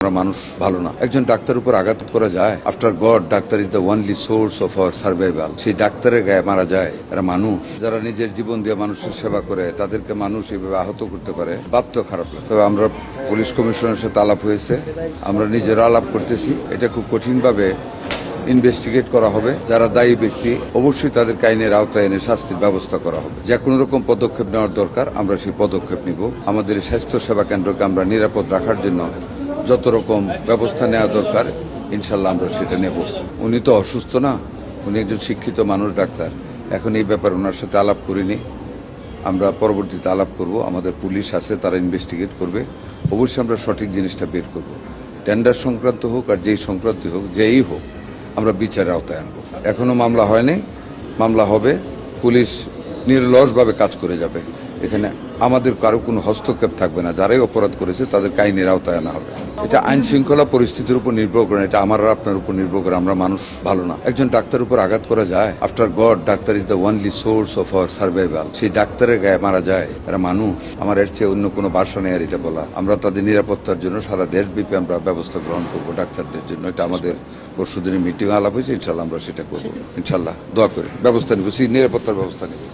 আমরা মানুষ ভালো না। একজন ডাক্তার উপর আঘাত করা যায়? After god, doctor is the only source of our survival. সেই ডাক্তারের গায়ে মারা যায়? এরা মানুষ। যারা নিজের জীবন দিয়ে মানুষের সেবা করে তাদেরকে মানুষ এভাবে আহত করতে পারে, ভাবতেও খারাপ লাগে। তবে আমরা পুলিশ কমিশনারের সাথে আলাপ হয়েছে, আমরা নিজেরা আলাপ করতেছি। এটা খুব কঠিনভাবে ইনভেস্টিগেট করা হবে। যারা দায়ী ব্যক্তি অবশ্যই তাদেরকে আইনের আওতায় এনে শাস্তির ব্যবস্থা করা হবে। যে কোনো রকম পদক্ষেপ নেওয়ার দরকার আমরা সেই পদক্ষেপ নিব। আমাদের এই স্বাস্থ্য সেবা কেন্দ্রকে আমরা নিরাপদ রাখার জন্য যত রকম ব্যবস্থা নেওয়া দরকার ইনশাল্লাহ আমরা সেটা নেব। উনি তো অসুস্থ না, উনি একজন শিক্ষিত মানুষ, ডাক্তার। এখন এই ব্যাপারে ওনার সাথে আলাপ করিনি, আমরা পরবর্তীতে আলাপ করব। আমাদের পুলিশ আছে, তারা ইনভেস্টিগেট করবে। অবশ্যই আমরা সঠিক জিনিসটা বের করব। টেন্ডার সংক্রান্ত হোক আর যেই সংক্রান্ত হোক, যেই হোক, আমরা বিচারের আওতায় আনবো। এখনো মামলা হয়নি, মামলা হবে। পুলিশ নির্লসভাবে কাজ করে যাবে। এখানে আমাদের কারো কোনো হস্তক্ষেপ থাকবে না। যারাই অপরাধ করেছে তাদের আইনের আওতায় আনা হবে। এটা আইন শৃঙ্খলা পরিস্থিতির উপর নির্ভর করে, এটা আমার আর আপনার উপর নির্ভর করে। আমরা মানুষ ভালো না। একজন ডাক্তার উপর আঘাত করা যায়? After god, doctor is the only source of our survival. সেই ডাক্তারের গায়ে মারা যায়? এরা মানুষ। আমার এর চেয়ে অন্য কোনো ভাষা নেই আর এটা বলা। আমরা তাদের নিরাপত্তার জন্য সারা দেশব্যাপী আমরা ব্যবস্থা গ্রহণ করবো ডাক্তারদের জন্য। এটা আমাদের পরশুদিনের মিটিং আলাপ হয়েছে, ইনশাল্লাহ আমরা সেটা করবো। ইনশাল্লাহ দোয়া করে ব্যবস্থা নিব, নিরাপত্তার ব্যবস্থা নিব।